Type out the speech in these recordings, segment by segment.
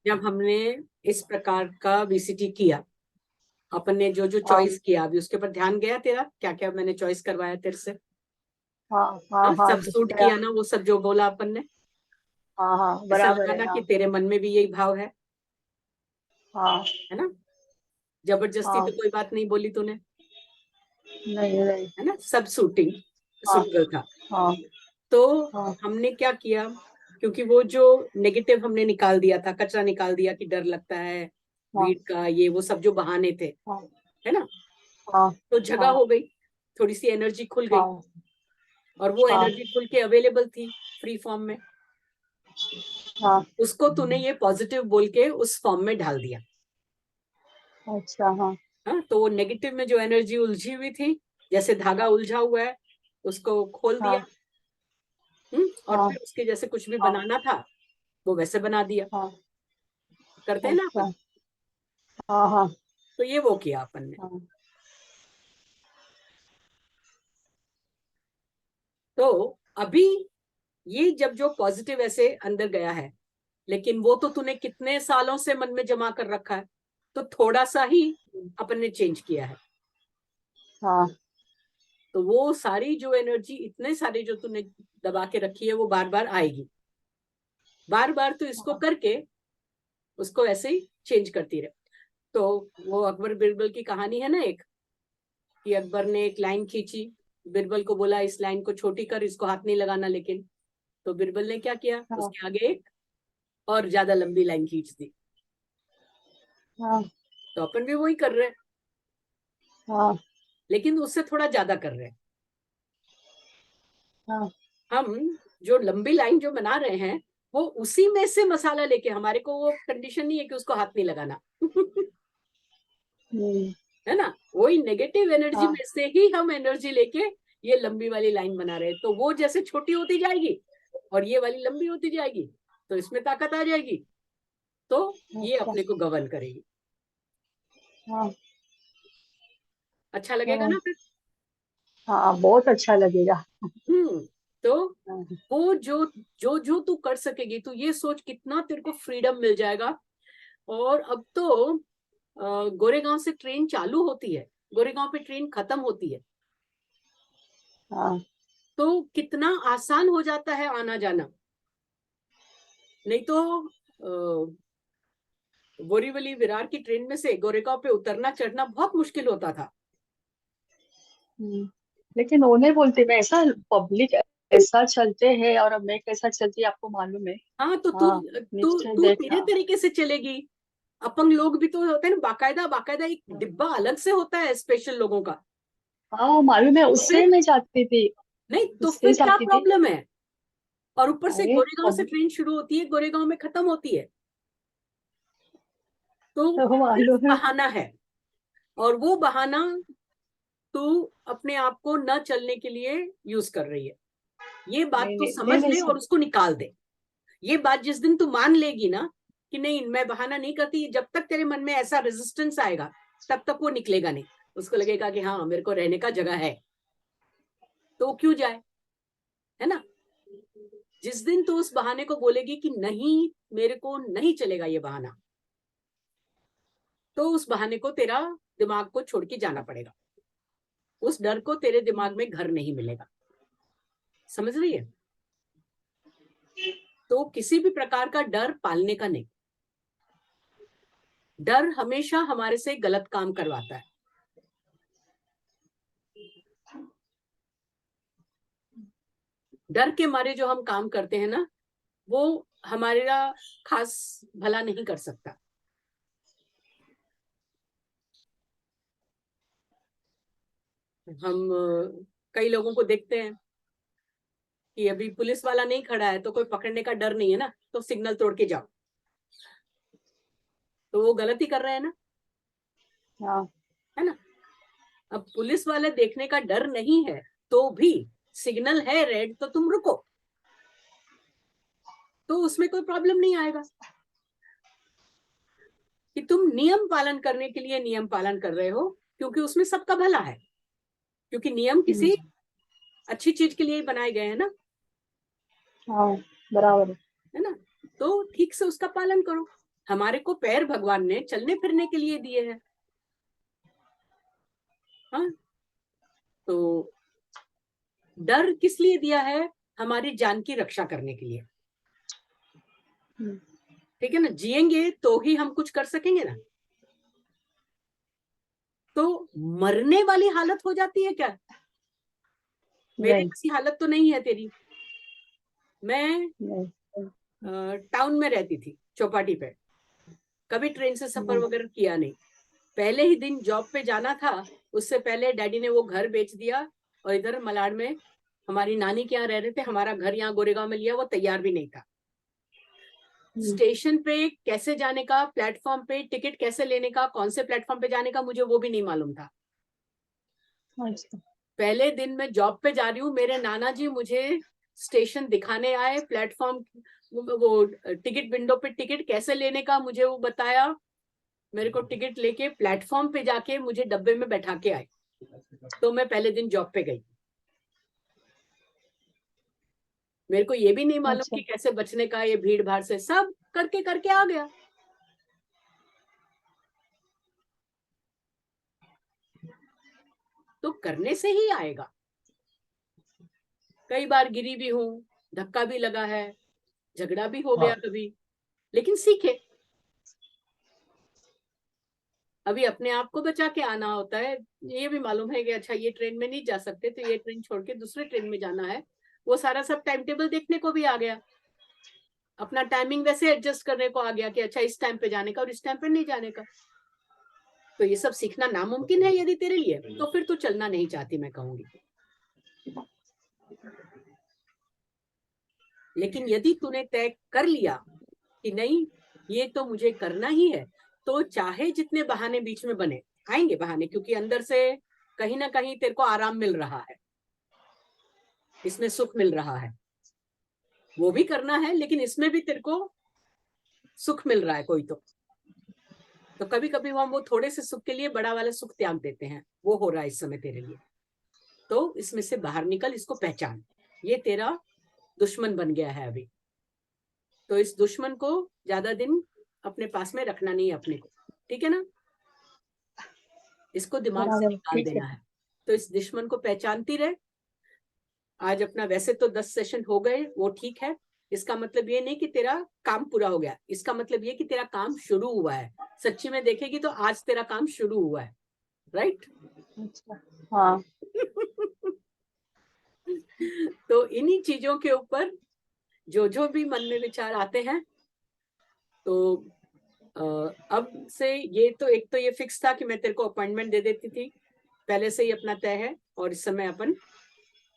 जब हमने इस प्रकार का वीसीटी किया, अपन ने जो जो हाँ चॉइस किया, अभी उसके ऊपर ध्यान गया तेरा? क्या क्या मैंने चॉइस करवाया तेरे से? हाँ हाँ हाँ, हाँ सब दिख सूट गया। किया ना वो सब जो बोला अपन ने? हाँ हाँ ऐसा बराबर लगा है। ना कि हाँ तेरे मन में भी यही भाव हाँ है ना? जबरदस्ती हाँ। तो कोई बात नहीं बोली तूने, नहीं नहीं। है ना? सब सूटिंग हाँ सूटेबल था। हाँ तो हाँ हमने क्या किया, क्योंकि वो जो नेगेटिव हमने निकाल दिया था, कचरा निकाल दिया कि डर लगता है, हाँ भीड़ का, ये वो सब जो बहाने थे, हाँ है ना? हाँ तो जगह हाँ हो गई, थोड़ी सी एनर्जी खुल गई, हाँ और वो हाँ एनर्जी खुल के अवेलेबल थी फ्री फॉर्म में। हाँ। उसको तूने ये पॉजिटिव बोल के उस फॉर्म में ढाल दिया। अच्छा हाँ हाँ, तो वो नेगेटिव में जो एनर्जी उलझी हुई थी, जैसे धागा उलझा हुआ है, उसको खोल दिया। हाँ और हाँ फिर उसके जैसे कुछ भी हाँ बनाना था वो वैसे बना दिया। हाँ। करते हैं ना अच्छा। अपन? हाँ हाँ तो ये वो किया अपन ने। हाँ तो अभी ये जब जो पॉजिटिव ऐसे अंदर गया है, लेकिन वो तो तूने कितने सालों से मन में जमा कर रखा है, तो थोड़ा सा ही अपन ने चेंज किया है। हाँ तो वो सारी जो एनर्जी, इतने सारे जो तूने दबा के रखी है, वो बार बार आएगी। बार बार तो इसको हाँ करके उसको ऐसे ही चेंज करती रहे। तो वो अकबर बिरबल की कहानी है ना एक, कि अकबर ने एक लाइन खींची, बिरबल को बोला इस लाइन को छोटी कर, इसको हाथ नहीं लगाना, लेकिन तो बिरबल ने क्या किया, हाँ उसके आगे एक और ज्यादा लंबी लाइन खींच दी। हाँ तो अपन भी वही कर रहे हैं, हाँ लेकिन उससे थोड़ा ज्यादा कर रहे हैं। हाँ। हम जो लंबी लाइन जो बना रहे हैं, वो उसी में से मसाला लेके, हमारे को वो कंडीशन नहीं है कि उसको हाथ नहीं लगाना। हम्म। है ना? वही नेगेटिव एनर्जी हाँ में से ही हम एनर्जी लेके ये लंबी वाली लाइन बना रहे हैं। तो वो जैसे छोटी होती जाएगी और ये वाली लंबी होती जाएगी, तो इसमें ताकत आ जाएगी, तो ये अच्छा। अपने को गवर्न करेगी। हाँ अच्छा लगेगा हाँ ना फिर? हाँ बहुत अच्छा लगेगा। हम्म। तो हाँ वो जो जो जो तू कर सकेगी, तू ये सोच कितना तेरे को फ्रीडम मिल जाएगा। और अब तो गोरेगांव से ट्रेन चालू होती है, गोरेगांव पे ट्रेन खत्म होती है, हाँ तो कितना आसान हो जाता है आना जाना। नहीं तो बोरीवली विरार की ट्रेन में से गोरेगांव पे उतरना चढ़ना बहुत मुश्किल होता था। लेकिन वो नहीं बोलते मैं ऐसा, पब्लिक ऐसा चलते हैं और मैं कैसा चलती है आपको मालूम है। हाँ, तो तू हाँ तू नीचे तू तेरे देखना। तरीके से चलेगी। अपंग लोग भी तो होते हैं ना, बाकायदा बाकायदा एक डिब्बा अलग से होता है स्पेशल लोगों का। हाँ मालूम है, तो उससे फिर मैं जाती थी। नहीं, तो उससे फिर क्या जाती थी। प्रॉब्लम है? और ऊपर से अरे गोरेगांव से पब ट्रेन शुरू होती है, गोरेगांव में खत्म होती है, तो तो सिर्फ मालूम है। बहाना है। और वो बहाना तू अपने आप को न चलने के लिए यूज कर रही है। ये बात नहीं तू नहीं नहीं समझ नहीं ले और सब। उसको निकाल दे। ये बात जिस दिन तू मान लेगी ना कि नहीं मैं बहाना नहीं करती, जब तक तेरे मन में ऐसा रेजिस्टेंस आएगा तब तक वो निकलेगा नहीं। उसको लगेगा कि हाँ मेरे को रहने का जगह है, तो वो क्यों जाए, है ना? जिस दिन तू उस बहाने को बोलेगी कि नहीं मेरे को नहीं चलेगा ये बहाना, तो उस बहाने को तेरा दिमाग को छोड़ के जाना पड़ेगा। उस डर को तेरे दिमाग में घर नहीं मिलेगा। समझ रही है? तो किसी भी प्रकार का डर पालने का नहीं। डर हमेशा हमारे से गलत काम करवाता है। डर के मारे जो हम काम करते हैं ना, वो हमारा खास भला नहीं कर सकता। हम कई लोगों को देखते हैं कि अभी पुलिस वाला नहीं खड़ा है तो कोई पकड़ने का डर नहीं है ना, तो सिग्नल तोड़ के जाओ, तो वो गलती कर रहे हैं ना, हाँ है ना? अब पुलिस वाले देखने का डर नहीं है, तो भी सिग्नल है रेड तो तुम रुको, तो उसमें कोई प्रॉब्लम नहीं आएगा कि तुम नियम पालन करने के लिए नियम पालन कर रहे हो, क्योंकि उसमें सबका भला है। क्योंकि नियम हम्म, किसी अच्छी चीज के लिए ही बनाए गए हैं ना, हाँ बराबर है। है ना? तो ठीक से उसका पालन करो। हमारे को पैर भगवान ने चलने फिरने के लिए दिए हैं। हाँ, तो डर किस लिए दिया है? हमारी जान की रक्षा करने के लिए। ठीक है ना, जिएंगे तो ही हम कुछ कर सकेंगे ना। तो मरने वाली हालत हो जाती है क्या? मेरे नहीं जैसी हालत तो नहीं है तेरी। मैं नहीं। टाउन में रहती थी, चौपाटी पे, कभी ट्रेन से सफर वगैरह किया नहीं। पहले ही दिन जॉब पे जाना था, उससे पहले डैडी ने वो घर बेच दिया और इधर मलाड में हमारी नानी के यहाँ रह रहे थे। हमारा घर यहाँ गोरेगांव में लिया, वो तैयार भी नहीं था। स्टेशन पे कैसे जाने का, प्लेटफॉर्म पे टिकट कैसे लेने का, कौन से प्लेटफॉर्म पे जाने का, मुझे वो भी नहीं मालूम था। अच्छा। पहले दिन मैं जॉब पे जा रही हूँ, मेरे नाना जी मुझे स्टेशन दिखाने आए, प्लेटफॉर्म वो टिकट विंडो पे टिकट कैसे लेने का मुझे वो बताया। मेरे को टिकट लेके प्लेटफॉर्म पे जाके मुझे डब्बे में बैठा के आए। तो मैं पहले दिन जॉब पे गई। मेरे को ये भी नहीं मालूम अच्छा। कि कैसे बचने का, ये भीड़ भाड़ से सब करके करके आ गया। तो करने से ही आएगा। कई बार गिरी भी हूं, धक्का भी लगा है, झगड़ा भी हो गया हाँ। कभी, लेकिन सीखे। अभी अपने आप को बचा के आना होता है। ये भी मालूम है कि अच्छा ये ट्रेन में नहीं जा सकते, तो ये ट्रेन छोड़ के दूसरे ट्रेन में जाना है। वो सारा सब टाइम टेबल देखने को भी आ गया, अपना टाइमिंग वैसे एडजस्ट करने को आ गया कि अच्छा इस टाइम पे जाने का और इस टाइम पे नहीं जाने का। तो ये सब सीखना नामुमकिन है यदि तेरे लिए, तो फिर तू चलना नहीं चाहती, मैं कहूंगी। लेकिन यदि तूने तय कर लिया कि नहीं ये तो मुझे करना ही है, तो चाहे जितने बहाने बीच में बने, आएंगे बहाने, क्योंकि अंदर से कहीं ना कहीं तेरे को आराम मिल रहा है, इसमें सुख मिल रहा है, वो भी करना है, लेकिन इसमें भी तेरे को सुख मिल रहा है कोई तो कभी कभी हम वो थोड़े से सुख के लिए बड़ा वाला सुख त्याग देते हैं। वो हो रहा है इस समय तेरे लिए। तो इसमें से बाहर निकल, इसको पहचान। ये तेरा दुश्मन बन गया है अभी। तो इस दुश्मन को ज्यादा दिन अपने पास में रखना नहीं है अपने को, ठीक है ना। इसको दिमाग से बराबर निकाल ठीक है। देना है। तो इस दुश्मन को पहचानती रहे। आज अपना वैसे तो 10 सेशन हो गए, वो ठीक है। इसका मतलब ये नहीं कि तेरा काम पूरा हो गया, इसका मतलब ये कि तेरा काम शुरू हुआ है। सच्ची में देखेगी तो आज तेरा काम शुरू हुआ है, राइट। अच्छा। हाँ। तो इन्हीं चीजों के ऊपर जो भी मन में विचार आते हैं, तो अब से ये तो एक तो ये फिक्स था कि मैं तेरे को अपॉइंटमेंट दे देती थी, पहले से ही अपना तय है, और इस समय अपन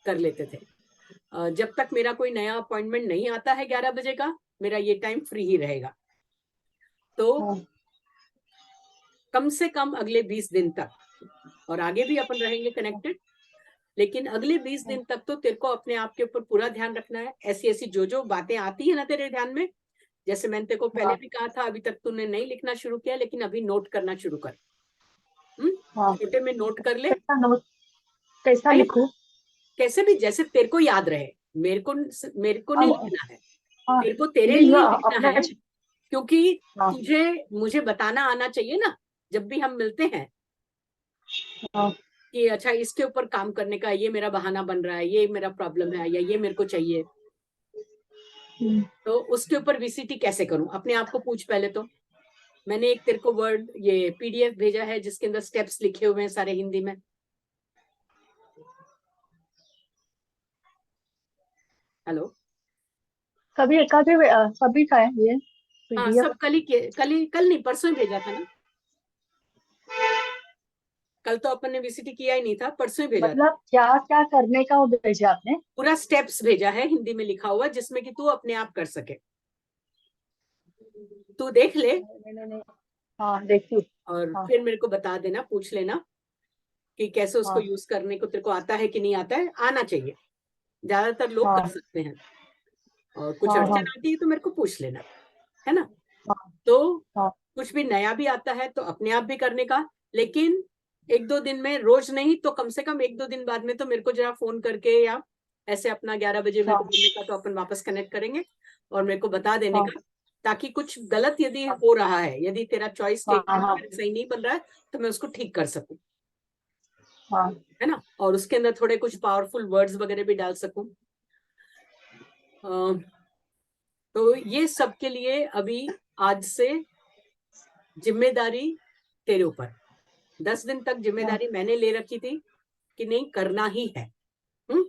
कर लेते थे। जब तक मेरा कोई नया अपॉइंटमेंट नहीं आता है 11 बजे का, मेरा ये टाइम फ्री ही रहेगा। तो हाँ। कम से कम अगले 20 दिन तक, और आगे भी अपन रहेंगे कनेक्टेड, लेकिन अगले 20 दिन तक तो तेरे को अपने आप के ऊपर पूरा ध्यान रखना है। ऐसी ऐसी जो बातें आती है ना तेरे ध्यान में, जैसे मैंने तेरे को पहले हाँ। भी कहा था, अभी तक तूने नहीं लिखना शुरू किया, लेकिन अभी नोट करना शुरू कर। हाँ। छोटे में नोट कर ले। कैसा नोट, कैसा भाई लिखूं? कैसे भी, जैसे तेरे को याद रहे। मेरे को नहीं अब लिखना है, हाँ तेरे को तेरे नहीं, लिए हाँ, लिखना अपना है। क्योंकि हाँ। तुझे मुझे बताना आना चाहिए ना, जब भी हम मिलते हैं, हाँ। कि अच्छा इसके ऊपर काम करने का ये मेरा बहाना बन रहा है, ये मेरा प्रॉब्लम है, या ये मेरे को चाहिए। तो उसके ऊपर वीसीटी कैसे करूं, अपने आप को पूछ पहले तो। मैंने एक तेरे को वर्ड ये पीडीएफ भेजा है जिसके अंदर स्टेप्स लिखे हुए हैं सारे हिंदी में। हेलो। कभी कभी कभी का है ये हाँ, पीडीएफ? सब कल नहीं, परसों ही भेजा था ना। कल तो अपन ने वीसीटी किया ही नहीं था, परसों ही भेजा था। मतलब क्या क्या करने का वो भेजा आपने? पूरा स्टेप्स भेजा है हिंदी में लिखा हुआ, जिसमें कि तू अपने आप कर सके। तू देख ले, मैंने नहीं। हाँ देखती। और हाँ। फिर मेरे को बता देना, पूछ लेना कि कैसे उसको हाँ। यूज करने को तेरे को आता है कि नहीं आता है। आना चाहिए, ज्यादातर लोग कर हाँ। सकते हैं। और कुछ हाँ। हाँ। अड़चन आती है तो मेरे को पूछ लेना, है ना। हाँ। तो हाँ। कुछ भी नया भी आता है तो अपने आप भी करने का, लेकिन एक दो दिन में, रोज नहीं तो कम से कम एक दो दिन बाद में तो मेरे को जरा फोन करके, या ऐसे अपना 11 बजे मेरे को हाँ। बोलने का, तो अपन वापस कनेक्ट करेंगे और मेरे को बता देने हाँ। का ताकि कुछ गलत यदि हो रहा है, यदि तेरा चॉइस हाँ हाँ स्टेटमेंट सही नहीं बन रहा है, तो मैं उसको ठीक कर सकूं, हाँ है ना। और उसके अंदर थोड़े कुछ पावरफुल वर्ड्स वगैरह भी डाल सकूं। तो ये सब के लिए अभी आज से जिम्मेदारी तेरे ऊपर। 10 दिन तक हाँ जिम्मेदारी मैंने ले रखी थी कि नहीं, करना ही है। हम्म।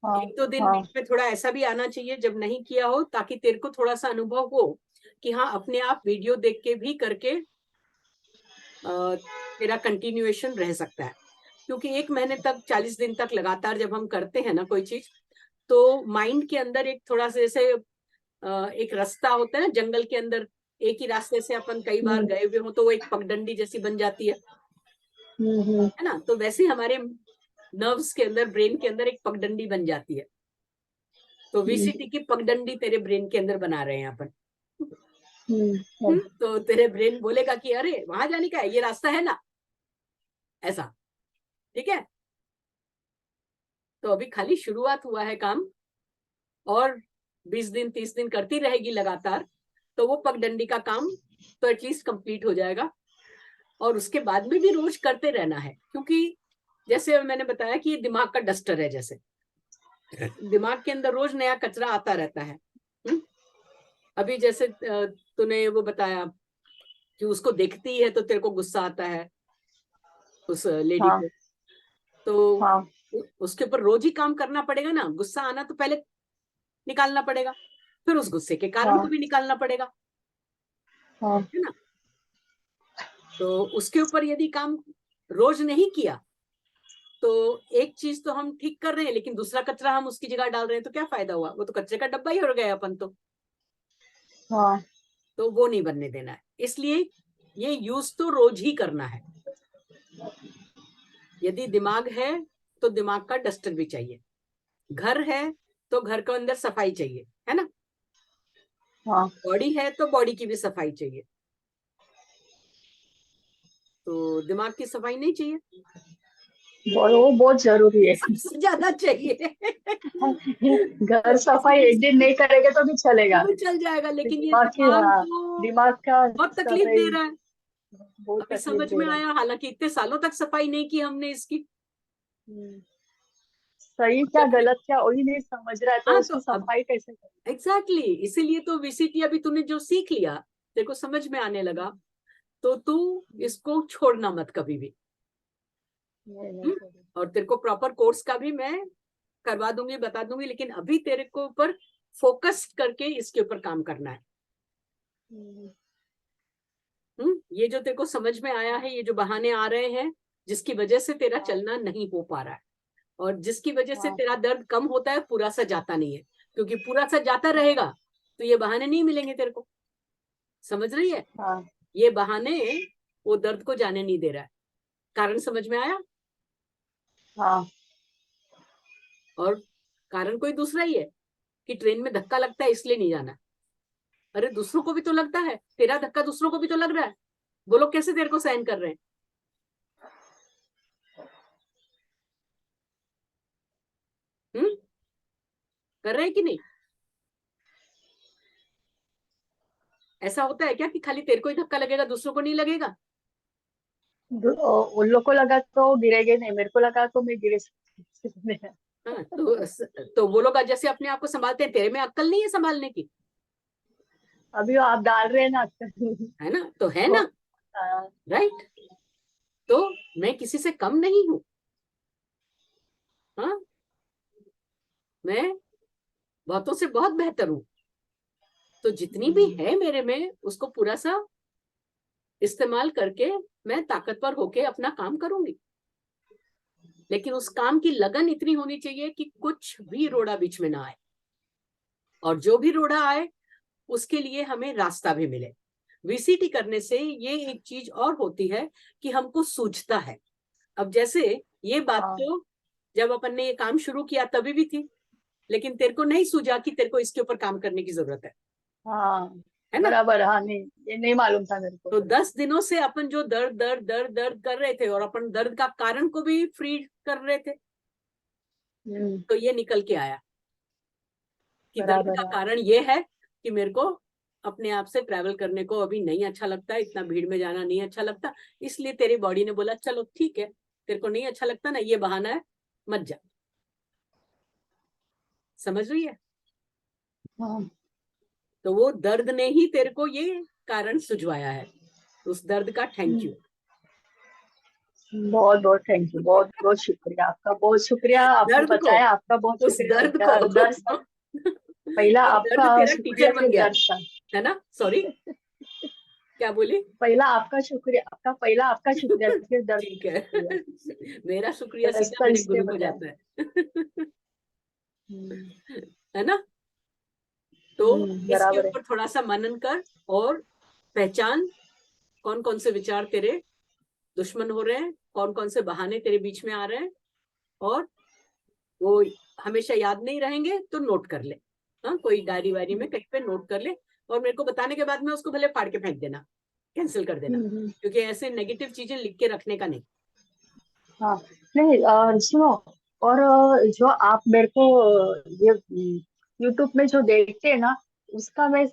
हाँ एक दो दिन हाँ बीच में थोड़ा ऐसा भी आना चाहिए जब नहीं किया हो, ताकि तेरे को थोड़ा सा अनुभव हो कि हाँ, अपने आप वीडियो देख के भी करके तेरा कंटिन्यूएशन रह सकता है। क्योंकि 1 महीने तक, 40 दिन तक लगातार जब हम करते हैं ना कोई चीज, तो माइंड के अंदर एक थोड़ा सा जैसे एक रास्ता होता है ना जंगल के अंदर, एक ही रास्ते से अपन कई बार गए हुए हो तो वो एक पगडंडी जैसी बन जाती हम्म। है ना। तो वैसे हमारे नर्व्स के अंदर, ब्रेन के अंदर एक पगडंडी बन जाती है। तो वीसीटी की पगडंडी तेरे ब्रेन के अंदर बना रहे हैं अपन। तो तेरे ब्रेन बोलेगा कि अरे वहां जाने का है, ये रास्ता है ना, ऐसा। ठीक है। तो अभी खाली शुरुआत हुआ है काम, और 20 दिन 30 दिन करती रहेगी लगातार, तो वो पगडंडी का काम तो एटलीस्ट कंप्लीट हो जाएगा। और उसके बाद में भी रोज करते रहना है, क्योंकि जैसे मैंने बताया कि ये दिमाग का डस्टर है, जैसे दिमाग के अंदर रोज नया कचरा आता रहता है। अभी जैसे तूने वो बताया कि उसको देखती है तो तेरे को गुस्सा आता है, उस लेडी हाँ को। तो हाँ उसके ऊपर रोज ही काम करना पड़ेगा ना। गुस्सा आना तो पहले निकालना पड़ेगा, फिर उस गुस्से के कारण को हाँ भी निकालना पड़ेगा, हाँ है ना। तो उसके ऊपर यदि काम रोज नहीं किया, तो एक चीज तो हम ठीक कर रहे हैं, लेकिन दूसरा कचरा हम उसकी जगह डाल रहे हैं, तो क्या फायदा हुआ? वो तो कचरे का डब्बा ही हो गया अपन हाँ तो वो नहीं बनने देना है। इसलिए ये यूज तो रोज ही करना है। यदि दिमाग है तो दिमाग का डस्टर भी चाहिए, घर है तो घर के अंदर सफाई चाहिए, है ना। हाँ। बॉडी है तो बॉडी की भी सफाई चाहिए। तो दिमाग की सफाई नहीं चाहिए? वो बहुत जरूरी है। सबसे ज्यादा चाहिए। घर सफाई इसलिए एक दिन नहीं करेंगे तो भी वो चलेगा। भी चल जाएगा, लेकिन ये दिमाग की, दिमाग हाँ, तो दिमाग का बहुत तकलीफ सफाई दे रहा है। बहुत अभी तकलीफ समझ दे में रहा है। आया, हालांकि इतने सालों तक सफाई नहीं की हमने इसकी। हम्म, सही क्या जब से, गलत क्या वही नहीं समझ रहा है, तो हाँ तो उसकी अब सफाई कैसे करें? एग्जैक्टली इसीलिए तो वीसीटी अभी तूने जो सीख लिया, तेरे को समझ में आने लगा, तो तू इसको छोड़ना मत कभी भी। नहीं हम्म? करें। और तेरे को प्रॉपर कोर्स का भी मैं करवा दूंगी, बता दूंगी, लेकिन अभी तेरे को ऊपर फोकस करके इसके ऊपर काम करना है। हम्म, ये जो तेरे को समझ में आया है, ये जो बहाने आ रहे हैं जिसकी वजह से तेरा हाँ चलना नहीं हो पा रहा है, और जिसकी वजह से हाँ तेरा दर्द कम होता है, पूरा सा जाता नहीं है, क्योंकि पूरा सा जाता रहेगा तो ये बहाने नहीं मिलेंगे तेरे को। समझ रही है? हाँ ये बहाने वो दर्द को जाने नहीं दे रहा है। कारण समझ में आया? हाँ और कारण कोई दूसरा ही है कि ट्रेन में धक्का लगता है इसलिए नहीं जाना। अरे दूसरों को भी तो लगता है, तेरा धक्का दूसरों को भी तो लग रहा है। वो लोग कैसे तेरे को सहन कर रहे हैं? हम्म? कर रहे हैं कि नहीं? ऐसा होता है क्या कि खाली तेरे को ही धक्का लगेगा, दूसरों को नहीं लगेगा? उन लोग को लगा तो गिरेगे नहीं, मेरे को लगा तो मैं गिरे सकती हूँ। हाँ, तो वो लोग जैसे अपने आप को संभालते हैं, तेरे में अक्ल नहीं है संभालने की, अभी आप डाल रहे हैं ना। है ना। तो है तो, ना, राइट। तो मैं किसी से कम नहीं हूं। हाँ, मैं बहुतों से बहुत बेहतर हूं। तो जितनी भी है मेरे में, उसको पूरा सा इस्तेमाल करके मैं ताकतवर होके अपना काम करूंगी। लेकिन उस काम की लगन इतनी होनी चाहिए कि कुछ भी रोड़ा बीच में ना आए, और जो भी रोड़ा आए उसके लिए हमें रास्ता भी मिले। वीसीटी करने से ये एक चीज और होती है कि हमको सूझता है। अब जैसे ये बात हाँ तो जब अपन ने ये काम शुरू किया तभी भी थी, लेकिन तेरे को नहीं सूझा कि तेरे को इसके ऊपर काम करने की जरूरत हाँ है ना। बराबर। हाँ नहीं, ये नहीं मालूम था मेरे को। तो 10 दिनों से अपन जो दर्द दर्द दर्द दर्द कर रहे थे, और अपन दर्द का कारण को भी फ्री कर रहे थे, हम्म, तो ये निकल के आया कि दर्द बराबर। का हाँ कारण ये है कि मेरे को अपने आप से ट्रैवल करने को अभी नहीं अच्छा लगता, इतना भीड़ में जाना नहीं अच्छा लगता, इसलिए तेरी बॉडी ने बोला चलो ठीक है, तेरे को नहीं अच्छा लगता ना, ये बहाना है, मत जा। समझ रही है? हाँ, तो वो दर्द ने ही तेरे को ये कारण सुझवाया है, उस दर्द का थैंक यू। बहुत बहुत थैंक यू, बहुत बहुत शुक्रिया आपका, बहुत शुक्रिया, आपने दर्द को, बताया, आपका बहुत उस शुक्रिया, दर्द को दर्द का। पहला ये आपका दर्द तेरा शुक्रिया, टीचर बन फिर गया, दर्द का। है ना? सॉरी, क्या बोली? पहला आपका शुक्रिया, पहला आपका शुक्रिया, फिर दर्द ठीक का है। शुक्रिया। मेरा शुक्रिया सीधा रास्ता मेरे इसने गुरु को बताया। जाता है। हम्म, है ना? तो इसके बराबर है। ऊपर थोड़ा सा मनन कर, और पहचान कौन कौन से विचार तेरे दुश्मन हो रहे हैं, कौन कौन से बहाने तेरे बीच में आ रहे हैं, और वो हमेशा याद नहीं रहेंगे तो नोट कर ले। हाँ, कोई डायरी वायरी में कहीं पे नोट कर ले, और मेरे को बताने के बाद में उसको भले फाड़ के फेंक देना, कैंसिल कर देना, हम्म, क्योंकि ऐसे नेगेटिव चीजें लिख के रखने का नहीं। हाँ, नहीं, सुनो, और जो आप मेरे को ये यूट्यूब में जो देखते हैं ना, उसका मैं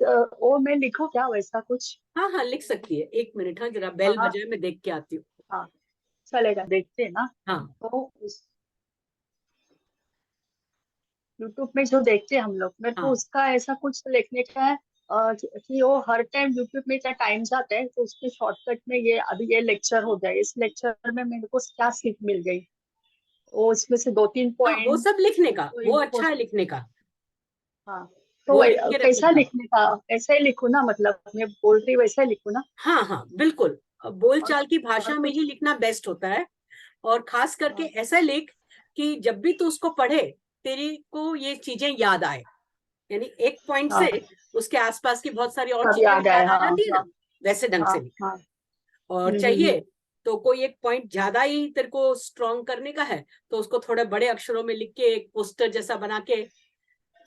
वो मैं लिखूं क्या, वैसा कुछ? हाँ हाँ, लिख सकती है, 1 मिनट, हाँ जरा बेल हाँ बजाए, मैं देख के आती हूँ। हाँ, चलेगा, देखते हैं ना। हाँ तो उस यूट्यूब में जो देखते हैं हम लोग, मेरे को हाँ उसका ऐसा कुछ लिखने का है, कि वो हर टाइम यूट्यूब में इतना टाइम जाता है, तो उसके शॉर्टकट में ये अभी ये लेक्चर हो जाए, इस लेक्चर में मेरे को क्या सीख मिल गई, वो उसमें से दो तीन हाँ, वो पॉइंट सब लिखने का, तो वो इम्पोर्ट। अच्छा है लिखने का, हाँ, तो वो लिख के रखने कैसा का। लिखने का? ऐसे ही लिखू ना, मतलब मैं बोल रही वैसे ही लिखू ना? हाँ हाँ बिल्कुल, और बोलचाल की और भाषा में कुछ? ही लिखना बेस्ट होता है। और खास करके हाँ ऐसा लिख कि जब भी तू उसको पढ़े, तेरी को ये चीजें याद आए, यानी एक पॉइंट से हाँ, उसके आसपास की बहुत सारी और सब चीजें याद भी आए, याद आ हाँ जाती है हाँ ना, वैसे ढंग हाँ से लिख। हाँ। और हम्म। चाहिए तो कोई एक पॉइंट ज्यादा ही तेरे को स्ट्रॉन्ग करने का है, तो उसको थोड़े बड़े अक्षरों में लिख के एक पोस्टर जैसा बना के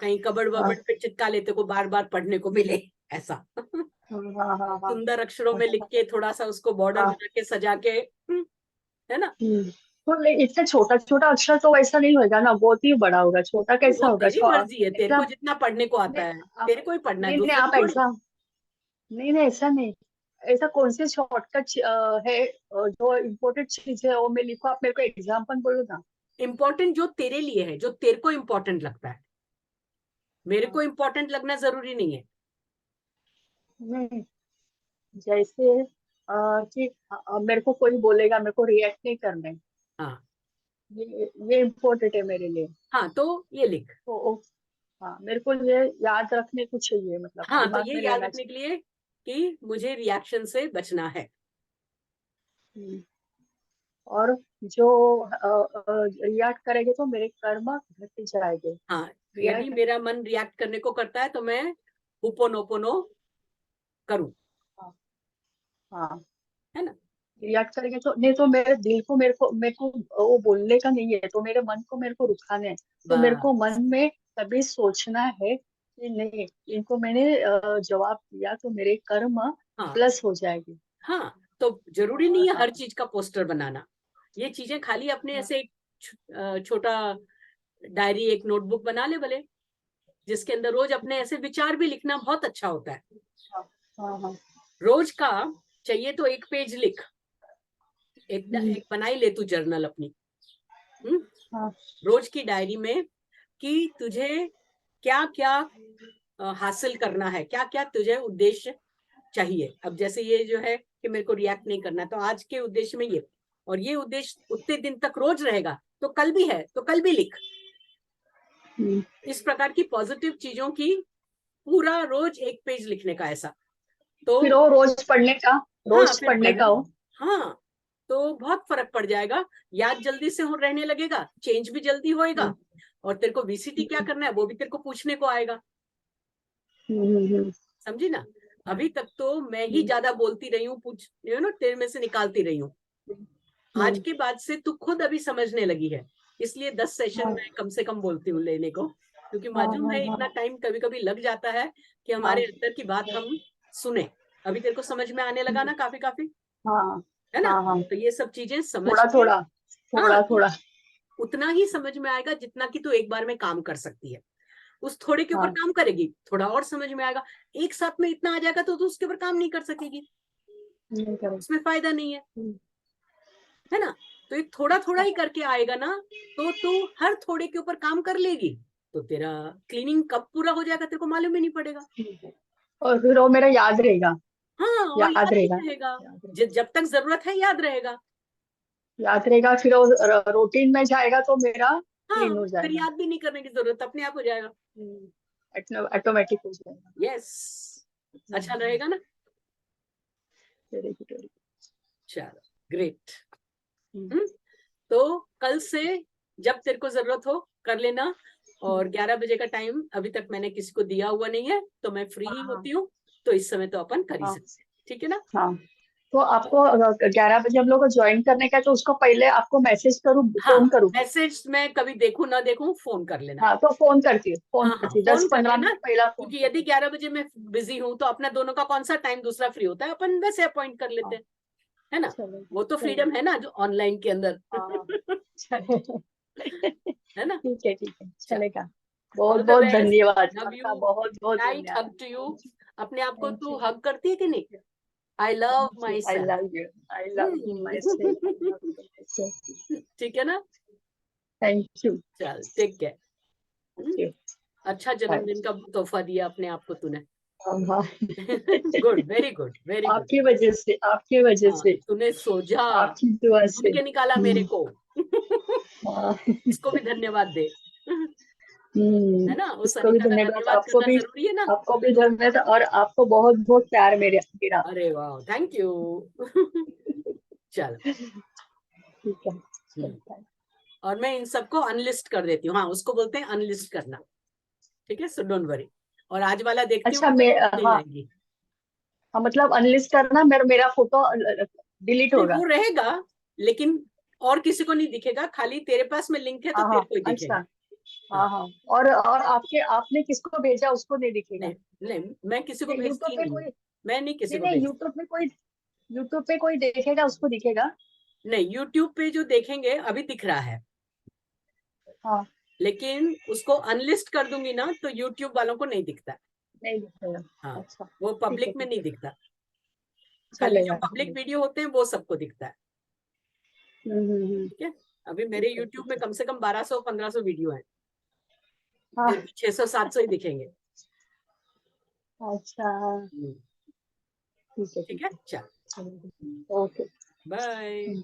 कहीं कबड़ वबड़ हाँ पे चिपका लेते को बार बार पढ़ने को मिले, ऐसा। हाँ हाँ हाँ हाँ सुंदर अक्षरों में लिख हाँ के थोड़ा सा उसको बॉर्डर हाँ। बना के सजा के, है ना? तो इतना छोटा छोटा अक्षर तो वैसा नहीं होगा ना, बहुत ही बड़ा होगा, छोटा कैसा वो होगा? तेरी मर्जी है, तेरे को एग्जाम, जितना पढ़ने को आता नहीं है, आप, तेरे को ही पढ़ना है, नहीं नहीं दूसरे को आप थोड़ी। एग्जाम, नहीं नहीं ऐसा नहीं, ऐसा कौन सी शॉर्टकट है, जो इम्पोर्टेंट चीज है वो मैं लिखूं, आप मेरे को एग्जाम्पल बोलो ना। इंपॉर्टेंट जो तेरे लिए है, जो तेरे को इम्पोर्टेंट लगता है, मेरे हाँ, को इम्पोर्टेंट लगना जरूरी नहीं है। नहीं, जैसे कि मेरे को कोई बोलेगा, मेरे को रिएक्ट नहीं करना है, हाँ ये इम्पोर्टेंट है मेरे लिए। हाँ, तो ये लिख। तो हाँ, मेरे को ये याद रखने को चाहिए, मतलब हाँ, तो दिमाग ये में याद रहना रखने के चाहिए। लिए कि मुझे रिएक्शन से बचना है। हम्म, और जो रिएक्ट करेंगे तो मेरे कर्म घट जाएंगे। हाँ, यदि रिएक्ट, मेरा मन रिएक्ट करने को करता है तो मैं हुपोनोपोनो करूं, हाँ हाँ, है ना? रिएक्ट करेंगे तो नहीं, तो मेरे दिल को, मेरे को वो बोलने का नहीं है, तो मेरे मन को मेरे को रुकाना है। तो मेरे को बस। मन में तभी सोचना है कि नहीं, इनको मैंने जवाब दिया तो मेरे कर्म हाँ प्लस हो जाएगी। हाँ, तो जरूरी हाँ नहीं है हर हाँ चीज का पोस्टर बनाना, ये चीजें खाली अपने हाँ ऐसे एक छोटा डायरी, एक नोटबुक बना ले भले, जिसके अंदर रोज अपने ऐसे विचार भी लिखना बहुत अच्छा होता है। हाँ हाँ हाँ। रोज का चाहिए तो 1 पेज लिख, हम्म, एक बनाई ले तू जर्नल अपनी, हम्म, हाँ रोज की डायरी में, कि तुझे क्या क्या हासिल करना है, क्या क्या तुझे उद्देश्य चाहिए। अब जैसे ये जो है कि मेरे को रिएक्ट नहीं करना, तो आज के उद्देश्य में ये, और ये उद्देश्य उतने दिन तक रोज रहेगा, तो कल भी है तो कल भी लिख। हम्म। इस प्रकार की पॉजिटिव चीजों की पूरा रोज 1 पेज लिखने का, ऐसा। तो फिर वो रोज पढ़ने का, हाँ, रोज फिर पढ़ने का पढ़ना। हो। हाँ, तो बहुत फर्क पड़ जाएगा, याद जल्दी से हो रहने लगेगा, चेंज भी जल्दी होएगा, हम्म, और तेरे को वीसीटी क्या करना है वो भी तेरे को पूछने को आएगा। हम्म। समझी ना? अभी तक तो मैं ही हम्म, ज्यादा बोलती रही हूँ, पूछ ना तेरे में से निकालती रही हूँ। आज हम्म, के बाद से तू खुद अभी समझने लगी है, इसलिए 10 सेशन हाँ में कम से कम बोलती हूँ लेने को, क्योंकि हाँ मालूम हाँ है हाँ इतना टाइम कभी कभी लग जाता है कि हाँ हमारे अंदर की बात हम सुने। अभी तेरे को समझ में आने लगा ना, काफी काफी, हाँ है ना? हाँ हाँ, तो ये सब चीजें समझ थोड़ा के, थोड़ा, हाँ, थोड़ा तो थोड़ा। उतना ही समझ में आएगा जितना कि तू एक बार में काम कर सकती है। उस थोड़े के ऊपर हाँ। काम करेगी, थोड़ा और समझ में आएगा, एक साथ में इतना आ जाएगा तो उसके ऊपर काम नहीं कर सकेगी, नहीं करें। उसमें फायदा नहीं है, हम्म, है ना। तो एक थोड़ा थोड़ा ही करके आएगा ना, तो तू हर थोड़े के ऊपर काम कर लेगी, तो तेरा क्लीनिंग कब पूरा हो जाएगा तेरे को मालूम ही नहीं पड़ेगा। और फिर वो मेरा याद रहेगा। हाँ, और याद याद भी रहेगा। रहेगा, याद रहेगा। जब तक जरूरत है याद रहेगा। याद रहेगा, फिर वो रूटीन में जाएगा तो मेरा हाँ, क्लीन हो फिर जाएगा। याद भी नहीं करने की जरूरत, अपने आप हो जाएगा। ऑटोमेटिक हो जाएगा। यस, अच्छा रहेगा ना। वेरी गुड, वेरी चलो, ग्रेट। गुड। तो कल से जब तेरे को जरूरत हो कर लेना, और 11 बजे का टाइम अभी तक मैंने किसी को दिया हुआ नहीं है, तो मैं फ्री ही हाँ होती हूँ, तो इस समय तो अपन कर ही हाँ सकते हैं, ठीक है ना। हाँ। तो आपको 11 बजे हम लोग को ज्वाइन करने का है, तो उसको पहले आपको मैसेज करूँ, हाँ, फोन करूँ? मैसेज मैं कभी देखूं ना देखूं, फोन कर लेना। हाँ, तो फोन करती हूँ, फोन हाँ हाँ, करती हूँ, फोन कर 10-15 लेना, मिनट पहला फोन क्योंकि करती यदि हूँ। 11 बजे मैं बिजी हूँ तो अपना दोनों का कौन सा टाइम दूसरा फ्री होता है, अपन वैसे अपॉइंट कर लेते हाँ, हैं, है ना। चलेगा वो तो फ्रीडम चलेगा। है ना जो ऑनलाइन के अंदर। हाँ हाँ, चलेगा। है ना। ठीक है, चल, चलेगा। बहुत ऑल द बहुत बेस्ट, धन्यवाद लव आपका, यू, बहुत बहुत टाइट धन्यवाद। हग टू यू। अपने आप को थैंक तू यू। हग करती है कि नहीं। I love thank you. My I self. Love you. I love you my self. I love you my self. ठीक है ना। Thank you. चल, टेक केयर। Thank you. अच्छा बाय। जन्मदिन का तोहफा दिया अपने आप को तूने। हाँ। Good, very good, very good. आपकी वजह से, आपकी वजह हाँ, से, तूने सोचा, आपकी दुआ ढूंढ से। के निकाला मेरे को। हाँ। इसको भी धन्यवाद दे। है ना, उस इसको भी अनिका का धन्यवाद, धन्यवाद करना जरूरी है ना। आपको भी धन्यवाद, और आपको बहुत बहुत प्यार मेरे मेरा। अरे वाह, थैंक यू। चल। ठीक है, हम्म, चलता है। और मैं इन सबको अनलिस्ट कर देती हूँ, हाँ उसको बोलते हैं अनलिस्ट करना, ठीक है, सो डोंट वरी। और आज वाला देखती हूँ अच्छा, मैं नहीं हाँ आएगी। हाँ, मतलब अनलिस्ट करना, मेरा फोटो डिलीट नहीं, होगा। वो रहेगा, लेकिन और किसी को नहीं दिखेगा, खाली तेरे पास में लिंक है तो हाँ हाँ, तेरे को ही अच्छा। दिखेगा। हाँ हाँ, हाँ, और आपने किसको भेजा उसको नहीं दिखेगा? नहीं नहीं, मैं किसी को नहीं, यूट्यूब भेजती पे नहीं कोई, हूँ, मैं नहीं किसी नहीं को नहीं, भेजती। यूट्यूब पे कोई देखेगा, उसको दिखेगा? नहीं, यूट्यूब पे जो देखेंगे अभी दिख रहा है, हाँ, लेकिन उसको अनलिस्ट कर दूंगी ना तो यूट्यूब वालों को नहीं दिखता। नहीं दिखेगा। हाँ, अच्छा, वो ठीक है पब्लिक में ठीक नहीं है, दिखता, खाली जो चलेगा पब्लिक चलेगा। वीडियो होते हैं वो सबको दिखता है। हम्म। ठीक है, अभी मेरे ठीक है यूट्यूब ठीक में है। कम से कम 1200-1500 वीडियो हैं, हाँ। तेरे को 600-700 ही दिखेंगे। अच्छा, ठीक है ठीक ठीक है, है, चल, चलेगा। ओके। बाय।